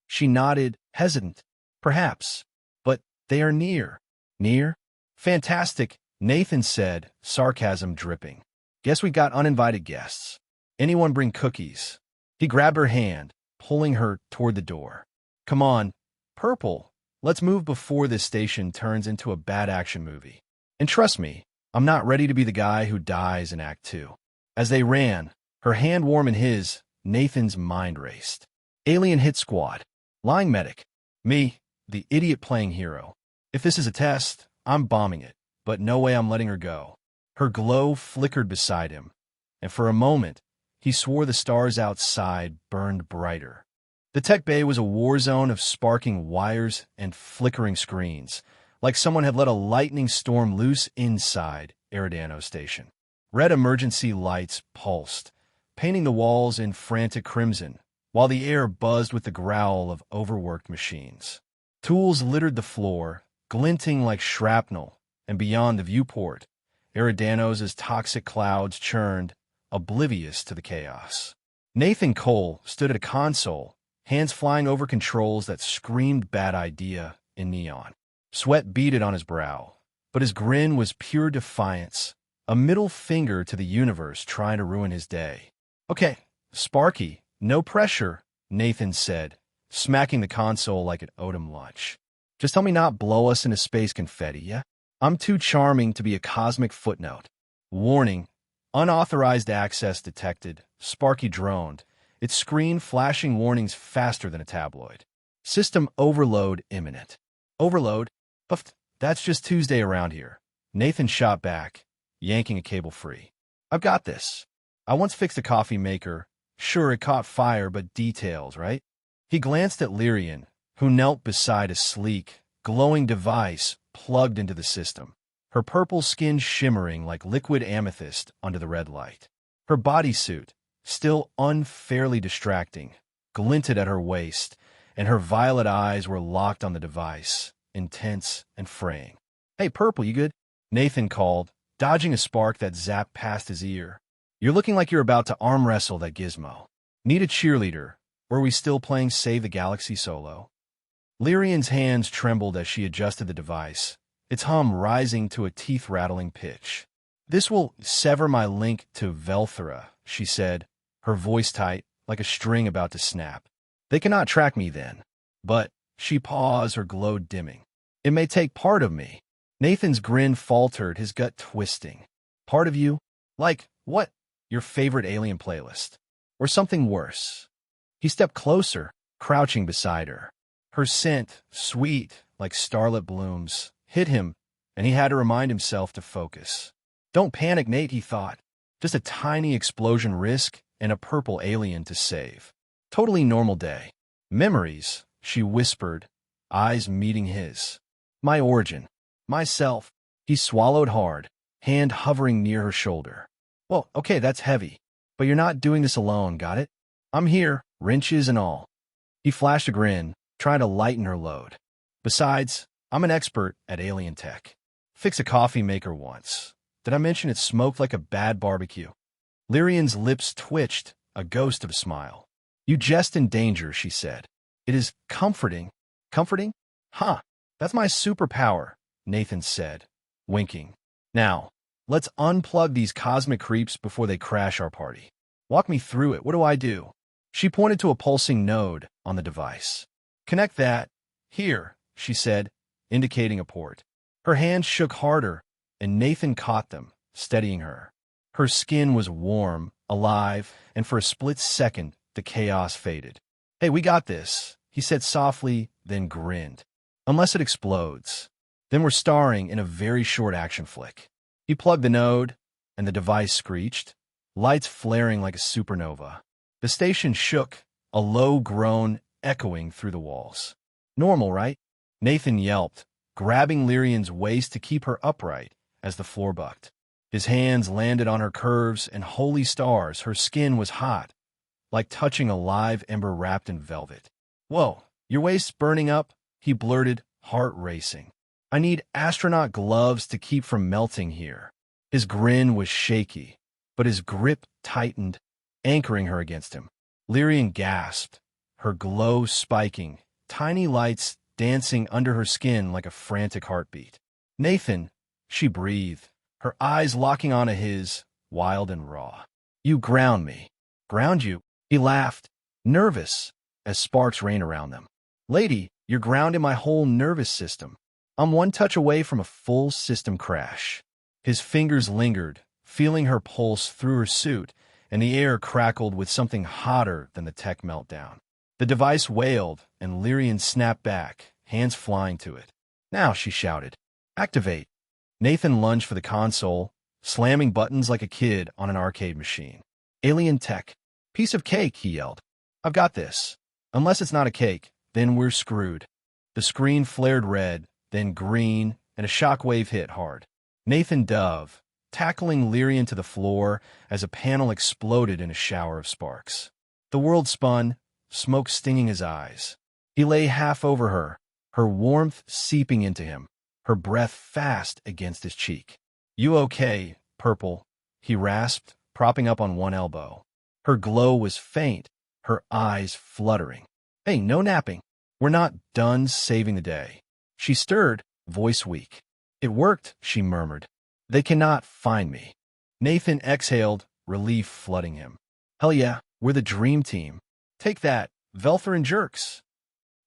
She nodded, hesitant. Perhaps. But they are near. Near? Fantastic, Nathan said, sarcasm dripping. Guess we got uninvited guests. Anyone bring cookies? He grabbed her hand, pulling her toward the door. Come on, Purple. Let's move before this station turns into a bad action movie. And trust me, I'm not ready to be the guy who dies in Act 2. As they ran, her hand warm in his, Nathan's mind raced. Alien hit squad. Lying medic. Me, the idiot playing hero. If this is a test, I'm bombing it, but no way I'm letting her go. Her glow flickered beside him, and for a moment, he swore the stars outside burned brighter. The tech bay was a war zone of sparking wires and flickering screens, like someone had let a lightning storm loose inside Eridano Station. Red emergency lights pulsed, painting the walls in frantic crimson, while the air buzzed with the growl of overworked machines. Tools littered the floor, glinting like shrapnel, and beyond the viewport, Eridanos' toxic clouds churned, oblivious to the chaos. Nathan Cole stood at a console, hands flying over controls that screamed bad idea in neon. Sweat beaded on his brow, but his grin was pure defiance, a middle finger to the universe trying to ruin his day. "Okay, Sparky, no pressure," Nathan said, smacking the console like it owed him lunch. "Just tell me not blow us into space confetti, yeah? I'm too charming to be a cosmic footnote." Warning, unauthorized access detected. Sparky droned, its screen flashing warnings faster than a tabloid. System overload imminent. Overload? Uff, that's just Tuesday around here. Nathan shot back, yanking a cable free. "I've got this. I once fixed a coffee maker. Sure, it caught fire, but details, right?" He glanced at Lyrian, who knelt beside a sleek, glowing device plugged into the system, her purple skin shimmering like liquid amethyst under the red light. Her bodysuit, still unfairly distracting, glinted at her waist, and her violet eyes were locked on the device, intense and fraying. "Hey, Purple, you good?" Nathan called, dodging a spark that zapped past his ear. "You're looking like you're about to arm wrestle that gizmo. Need a cheerleader, or are we still playing Save the Galaxy solo?" Lyrian's hands trembled as she adjusted the device, its hum rising to a teeth-rattling pitch. "This will sever my link to Velthera," she said, her voice tight, like a string about to snap. "They cannot track me then. But," she paused, her glow dimming, "it may take part of me." Nathan's grin faltered, his gut twisting. "Part of you? Like, what? Your favorite alien playlist? Or something worse?" He stepped closer, crouching beside her. Her scent, sweet like starlit blooms, hit him, and he had to remind himself to focus. "Don't panic, Nate," he thought. "Just a tiny explosion risk and a purple alien to save. Totally normal day." "Memories," she whispered, eyes meeting his. "My origin. Myself." He swallowed hard, hand hovering near her shoulder. "Well, okay, that's heavy. But you're not doing this alone, got it? I'm here, wrenches and all." He flashed a grin, trying to lighten her load. "Besides, I'm an expert at alien tech. Fixed a coffee maker once. Did I mention it smoked like a bad barbecue?" Lyrian's lips twitched, a ghost of a smile. "You jest in danger," she said. "It is comforting." "Comforting? Huh, that's my superpower," Nathan said, winking. "Now, let's unplug these cosmic creeps before they crash our party. Walk me through it. What do I do?" She pointed to a pulsing node on the device. "Connect that. Here," she said, indicating a port. Her hands shook harder, and Nathan caught them, steadying her. Her skin was warm, alive, and for a split second, the chaos faded. "Hey, we got this," he said softly, then grinned. "Unless it explodes." Then we're starring in a very short action flick. He plugged the node, and the device screeched, lights flaring like a supernova. The station shook, a low groan echoing through the walls. "Normal, right?" Nathan yelped, grabbing Lyrian's waist to keep her upright as the floor bucked. His hands landed on her curves, and holy stars, her skin was hot, like touching a live ember wrapped in velvet. "Whoa, your waist's burning up," he blurted, heart racing. "I need astronaut gloves to keep from melting here." His grin was shaky, but his grip tightened, anchoring her against him. Lyrian gasped, her glow spiking, tiny lights dancing under her skin like a frantic heartbeat. "Nathan," she breathed, her eyes locking onto his, wild and raw. "You ground me." "Ground you?" He laughed, nervous, as sparks rained around them. "Lady, you're grounding my whole nervous system. I'm one touch away from a full system crash." His fingers lingered, feeling her pulse through her suit, and the air crackled with something hotter than the tech meltdown. The device wailed, and Lyrian snapped back, hands flying to it. "Now," she shouted. "Activate." Nathan lunged for the console, slamming buttons like a kid on an arcade machine. "Alien tech. Piece of cake," he yelled. "I've got this. Unless it's not a cake, then we're screwed." The screen flared red, then green, and a shockwave hit hard. Nathan dove, tackling Lyrian to the floor as a panel exploded in a shower of sparks. The world spun, smoke stinging his eyes. He lay half over her, her warmth seeping into him, her breath fast against his cheek. "You okay, Purple?" he rasped, propping up on one elbow. Her glow was faint, her eyes fluttering. Hey, no napping. We're not done saving the day. She stirred, voice weak. It worked, she murmured. They cannot find me. Nathan exhaled, relief flooding him. Hell yeah, we're the dream team. Take that, Velther and jerks.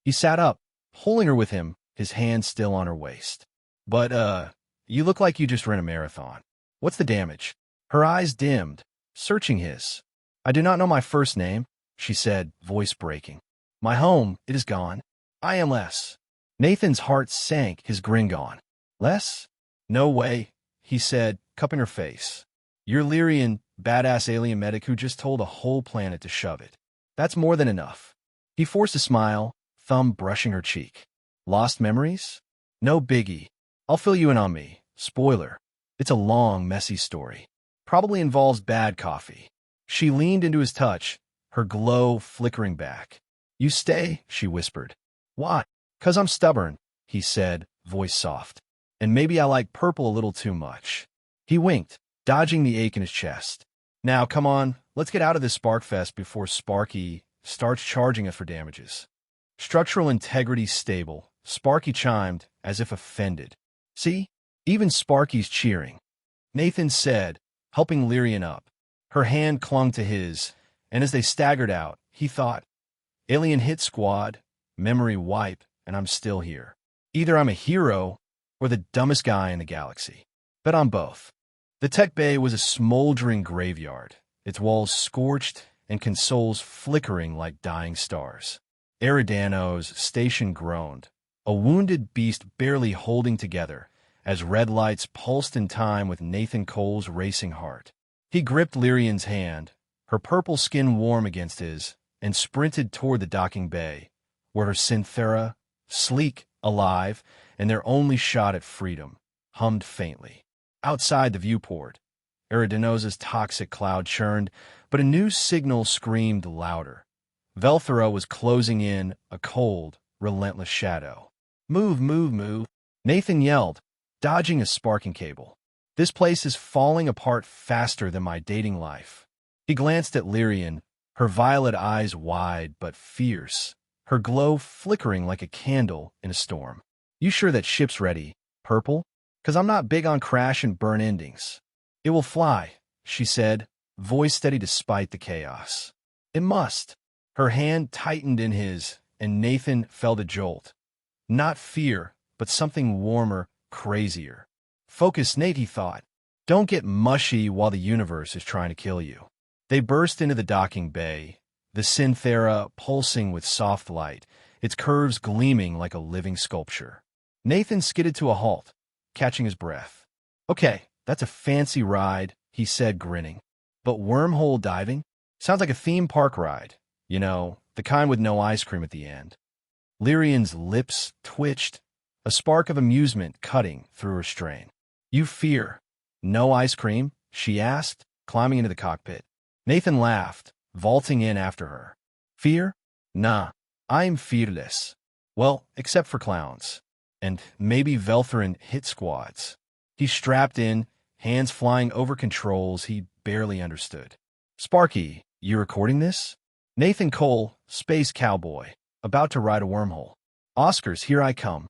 He sat up, pulling her with him, his hand still on her waist. But, you look like you just ran a marathon. What's the damage? Her eyes dimmed, searching his. I do not know my first name, she said, voice breaking. My home, it is gone. I am Les. Nathan's heart sank, his grin gone. Les? No way, he said, cupping her face. You're Lyrian, badass alien medic who just told a whole planet to shove it. That's more than enough. He forced a smile, thumb brushing her cheek. Lost memories? No biggie. I'll fill you in on me. Spoiler. It's a long, messy story. Probably involves bad coffee. She leaned into his touch, her glow flickering back. You stay, she whispered. Why? 'Cause I'm stubborn, he said, voice soft. And maybe I like purple a little too much. He winked, dodging the ache in his chest. Now, come on, let's get out of this Sparkfest before Sparky starts charging us for damages. Structural integrity stable, Sparky chimed, as if offended. See? Even Sparky's cheering. Nathan said, helping Lyrian up. Her hand clung to his, and as they staggered out, he thought, Alien hit squad, memory wipe, and I'm still here. Either I'm a hero or the dumbest guy in the galaxy. Bet on both. The tech bay was a smoldering graveyard, its walls scorched and consoles flickering like dying stars. Eridano's station groaned, a wounded beast barely holding together, as red lights pulsed in time with Nathan Cole's racing heart. He gripped Lyrian's hand, her purple skin warm against his, and sprinted toward the docking bay, where her Synthera, sleek, alive, and their only shot at freedom, hummed faintly. Outside the viewport, Eridano's toxic cloud churned, but a new signal screamed louder. Velthera was closing in, a cold, relentless shadow. Move, move, move, Nathan yelled, dodging a sparking cable. This place is falling apart faster than my dating life. He glanced at Lyrian, her violet eyes wide but fierce, her glow flickering like a candle in a storm. You sure that ship's ready, Purple? 'Cause I'm not big on crash and burn endings. It will fly, she said, voice steady despite the chaos. It must. Her hand tightened in his, and Nathan felt a jolt. Not fear, but something warmer, crazier. Focus, Nate, he thought. Don't get mushy while the universe is trying to kill you. They burst into the docking bay, the Synthera pulsing with soft light, its curves gleaming like a living sculpture. Nathan skidded to a halt, catching his breath. Okay, that's a fancy ride, he said, grinning. But wormhole diving? Sounds like a theme park ride. You know, the kind with no ice cream at the end. Lyrian's lips twitched, a spark of amusement cutting through her strain. You fear no ice cream? She asked, climbing into the cockpit. Nathan laughed, vaulting in after her. Fear? Nah, I'm fearless. Well, except for clowns. And maybe Veltherin hit squads. He strapped in, hands flying over controls he barely understood. Sparky, you recording this? Nathan Cole, space cowboy, about to ride a wormhole. Oscars, here I come.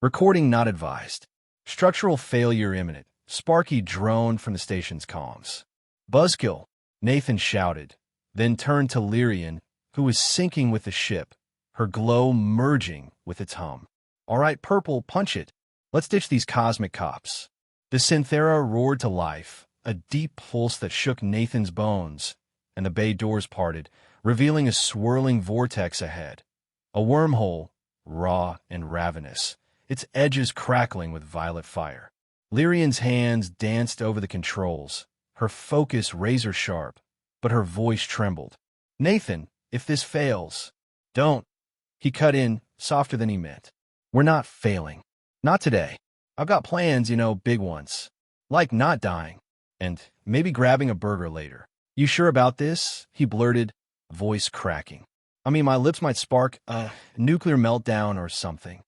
Recording not advised. Structural failure imminent. Sparky droned from the station's comms. Buzzkill, Nathan shouted, then turned to Lyrian, who was sinking with the ship, her glow merging with its hum. All right, Purple, punch it. Let's ditch these cosmic cops. The Synthera roared to life, a deep pulse that shook Nathan's bones, and the bay doors parted, revealing a swirling vortex ahead. A wormhole, raw and ravenous, its edges crackling with violet fire. Lyrian's hands danced over the controls, her focus razor-sharp, but her voice trembled. Nathan, if this fails, don't. He cut in, softer than he meant. We're not failing. Not today. I've got plans, big ones. Like not dying. And maybe grabbing a burger later. You sure about this? He blurted, voice cracking. I mean, my lips might spark a nuclear meltdown or something.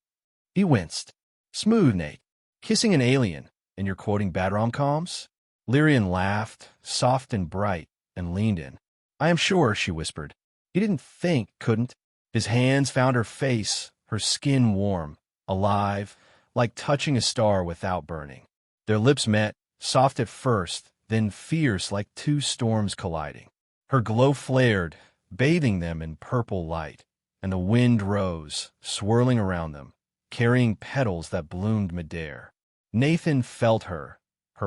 He winced. Smooth, Nate. Kissing an alien, and you're quoting bad rom-coms? Lyrian laughed, soft and bright, and leaned in. I am sure, she whispered. He didn't think, couldn't. His hands found her face, her skin warm, alive, like touching a star without burning. Their lips met, soft at first, then fierce like two storms colliding. Her glow flared, bathing them in purple light, and the wind rose, swirling around them, carrying petals that bloomed midair. Nathan felt her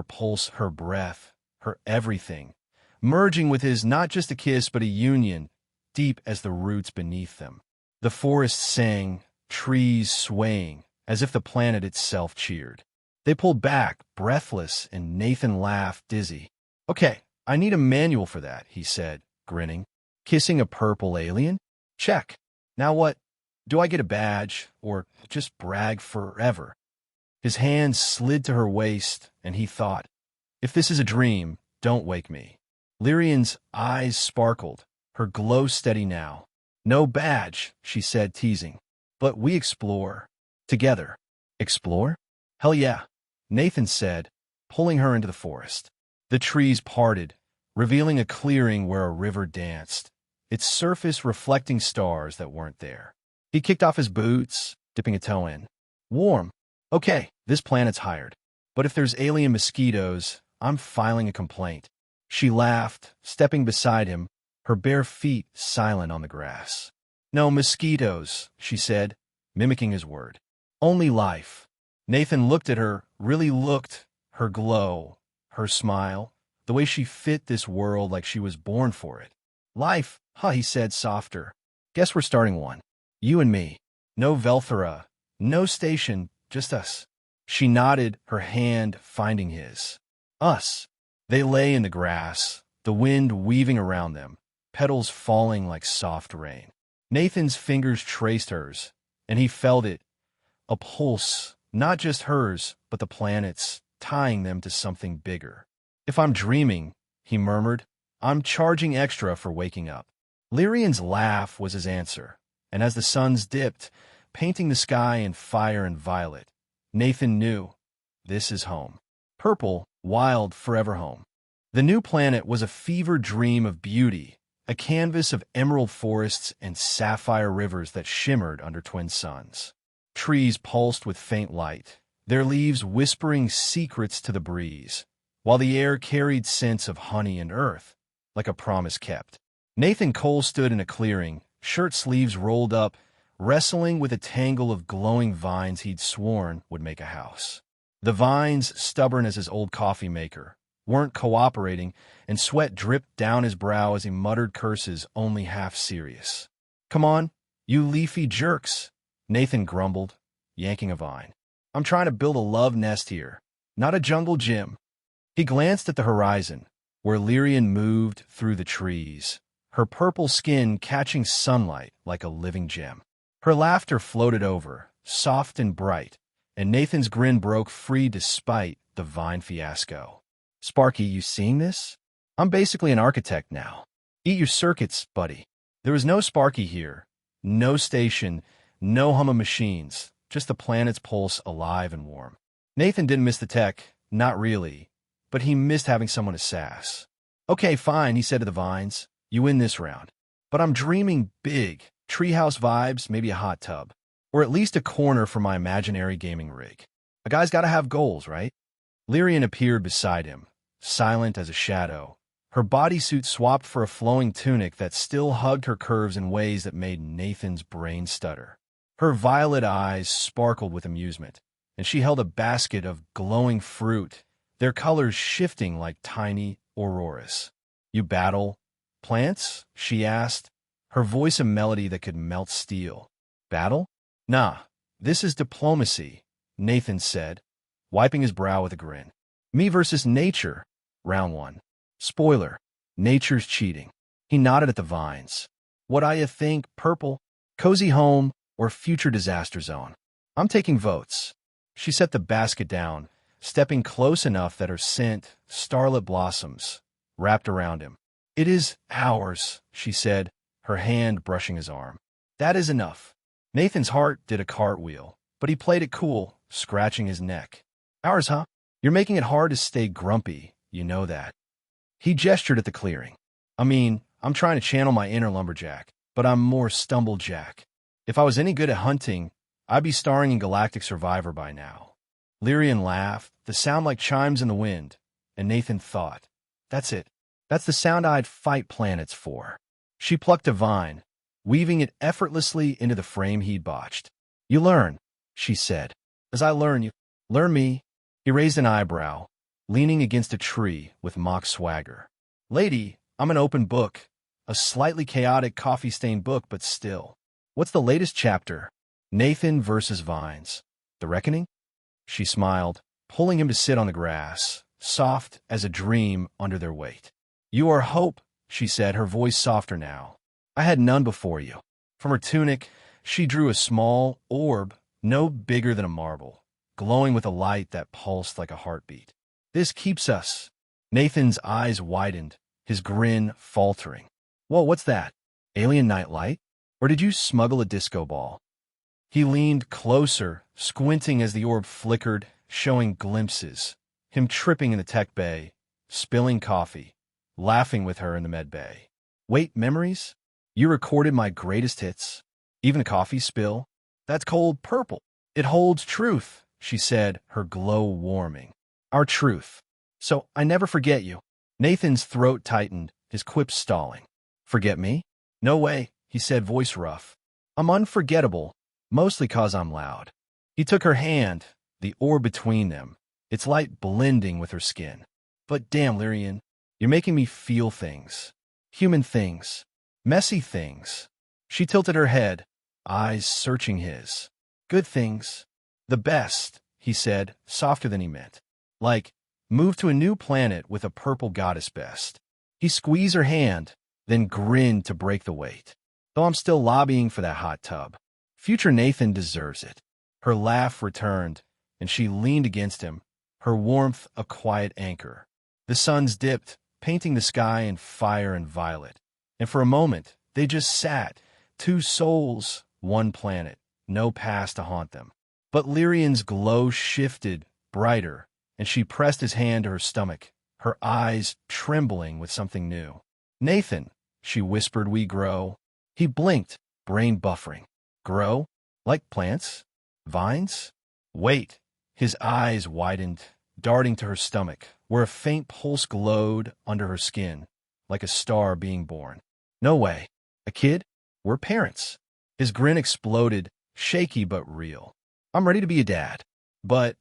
pulse, her breath, her everything, merging with his, not just a kiss but a union, deep as the roots beneath them. The forest sang, trees swaying, as if the planet itself cheered. They pulled back, breathless, and Nathan laughed, dizzy. Okay, I need a manual for that, he said, grinning. Kissing a purple alien? Check. Now what? Do I get a badge, or just brag forever? His hand slid to her waist, and he thought, if this is a dream, don't wake me. Lyrian's eyes sparkled, her glow steady now. No badge, she said, teasing. But we explore. Together. Explore? Hell yeah, Nathan said, pulling her into the forest. The trees parted, revealing a clearing where a river danced, its surface reflecting stars that weren't there. He kicked off his boots, dipping a toe in. Warm. Okay, this planet's hired. But if there's alien mosquitoes, I'm filing a complaint. She laughed, stepping beside him, her bare feet silent on the grass. No mosquitoes, she said, mimicking his word. Only life. Nathan looked at her, really looked, her glow, her smile, the way she fit this world like she was born for it. Life, huh, he said, softer. Guess we're starting one. You and me. No Velthera, no station, just us. She nodded, her hand finding his. Us. They lay in the grass, the wind weaving around them, petals falling like soft rain. Nathan's fingers traced hers, and he felt it. A pulse, not just hers, but the planet's, tying them to something bigger. If I'm dreaming, he murmured, I'm charging extra for waking up. Lyrian's laugh was his answer, and as the suns dipped, painting the sky in fire and violet, Nathan knew, this is home. Purple, wild, forever home. The new planet was a fever dream of beauty, a canvas of emerald forests and sapphire rivers that shimmered under twin suns. Trees pulsed with faint light, their leaves whispering secrets to the breeze, while the air carried scents of honey and earth, like a promise kept. Nathan Cole stood in a clearing, shirt sleeves rolled up, wrestling with a tangle of glowing vines he'd sworn would make a house. The vines, stubborn as his old coffee maker, weren't cooperating, and sweat dripped down his brow as he muttered curses only half serious. Come on, you leafy jerks, Nathan grumbled, yanking a vine. I'm trying to build a love nest here, not a jungle gym. He glanced at the horizon, where Lyrian moved through the trees, her purple skin catching sunlight like a living gem. Her laughter floated over, soft and bright, and Nathan's grin broke free despite the vine fiasco. Sparky, you seeing this? I'm basically an architect now. Eat your circuits, buddy. There was no Sparky here, no station, no hum of machines, just the planet's pulse alive and warm. Nathan didn't miss the tech, not really, but he missed having someone to sass. Okay, fine, he said to the vines. You win this round. But I'm dreaming big, treehouse vibes, maybe a hot tub, or at least a corner for my imaginary gaming rig. A guy's gotta have goals, right? Lyrian appeared beside him, silent as a shadow, her bodysuit swapped for a flowing tunic that still hugged her curves in ways that made Nathan's brain stutter. Her violet eyes sparkled with amusement, and she held a basket of glowing fruit, their colors shifting like tiny auroras. You battle plants? She asked, her voice a melody that could melt steel. Battle? Nah, this is diplomacy, Nathan said, wiping his brow with a grin. Me versus nature, round one. Spoiler, nature's cheating. He nodded at the vines. What I think, purple, cozy home, or future disaster zone? I'm taking votes. She set the basket down, stepping close enough that her scent, starlit blossoms, wrapped around him. It is ours, she said, her hand brushing his arm. That is enough. Nathan's heart did a cartwheel, but he played it cool, scratching his neck. Ours, huh? You're making it hard to stay grumpy, you know that. He gestured at the clearing. I mean, I'm trying to channel my inner lumberjack, but I'm more stumblejack. If I was any good at hunting, I'd be starring in Galactic Survivor by now. Lyrian laughed, the sound like chimes in the wind, and Nathan thought, that's it. That's the sound I'd fight planets for. She plucked a vine, weaving it effortlessly into the frame he'd botched. You learn, she said. As I learn, you learn me. He raised an eyebrow, leaning against a tree with mock swagger. Lady, I'm an open book, a slightly chaotic coffee-stained book, but still. What's the latest chapter? Nathan versus Vines. The Reckoning? She smiled, pulling him to sit on the grass, soft as a dream under their weight. You are hope, she said, her voice softer now. I had none before you. From her tunic, she drew a small orb, no bigger than a marble, glowing with a light that pulsed like a heartbeat. This keeps us. Nathan's eyes widened, his grin faltering. Whoa, what's that? Alien night light? Or did you smuggle a disco ball? He leaned closer, squinting as the orb flickered, showing glimpses. Him tripping in the tech bay, spilling coffee, laughing with her in the med bay. Wait, memories? You recorded my greatest hits? Even a coffee spill? That's cold purple. It holds truth, she said, her glow warming. Our truth. So I never forget you. Nathan's throat tightened, his quips stalling. Forget me? No way, he said, voice rough. I'm unforgettable, mostly 'cause I'm loud. He took her hand, the orb between them, its light blending with her skin. But damn, Lyrian, you're making me feel things. Human things. Messy things. She tilted her head, eyes searching his. Good things. The best, he said, softer than he meant. Like, move to a new planet with a purple goddess best. He squeezed her hand, then grinned to break the weight. Though I'm still lobbying for that hot tub. Future Nathan deserves it. Her laugh returned, and she leaned against him, her warmth a quiet anchor. The suns dipped, painting the sky in fire and violet. And for a moment, they just sat, two souls, one planet, no past to haunt them. But Lyrian's glow shifted, brighter, and she pressed his hand to her stomach, her eyes trembling with something new. Nathan, she whispered, we grow. He blinked, brain buffering. Grow? Like plants? Vines? Wait. His eyes widened, darting to her stomach, where a faint pulse glowed under her skin, like a star being born. No way. A kid? We're parents. His grin exploded, shaky but real. I'm ready to be a dad. But,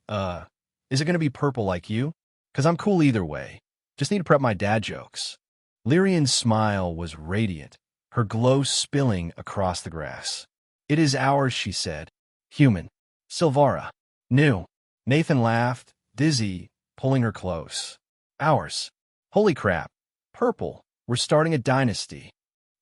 is it going to be purple like you? 'Cause I'm cool either way. Just need to prep my dad jokes. Lyrian's smile was radiant, her glow spilling across the grass. It is ours, she said. Human. Silvara. New. Nathan laughed, dizzy, pulling her close. Ours. Holy crap. Purple. We're starting a dynasty.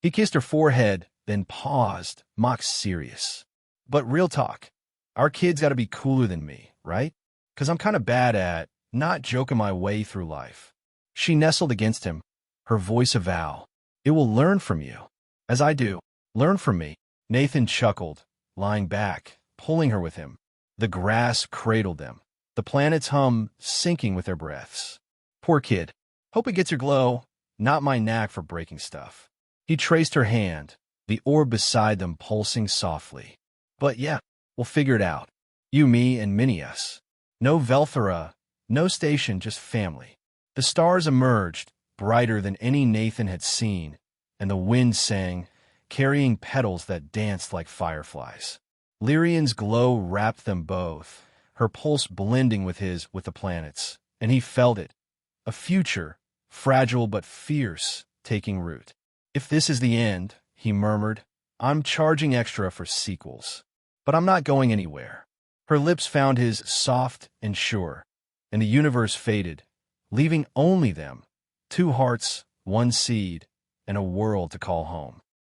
He kissed her forehead, then paused, mock serious. But real talk. Our kid's gotta be cooler than me, right? 'Cause I'm kinda bad at not joking my way through life. She nestled against him, her voice a vow. It will learn from you. As I do. Learn from me. Nathan chuckled, lying back, pulling her with him. The grass cradled them, the planets hum syncing with their breaths. Poor kid. Hope it gets your glow. Not my knack for breaking stuff. He traced her hand, the orb beside them pulsing softly. But yeah, we'll figure it out. You, me, and many us. No Velthera, no station, just family. The stars emerged, brighter than any Nathan had seen, and the wind sang, carrying petals that danced like fireflies. Lyrian's glow wrapped them both, her pulse blending with his with the planets, and he felt it. A future, fragile but fierce, taking root. If this is the end, he murmured, I'm charging extra for sequels. But I'm not going anywhere. Her lips found his soft and sure, and the universe faded, leaving only them, two hearts, one seed, and a world to call home.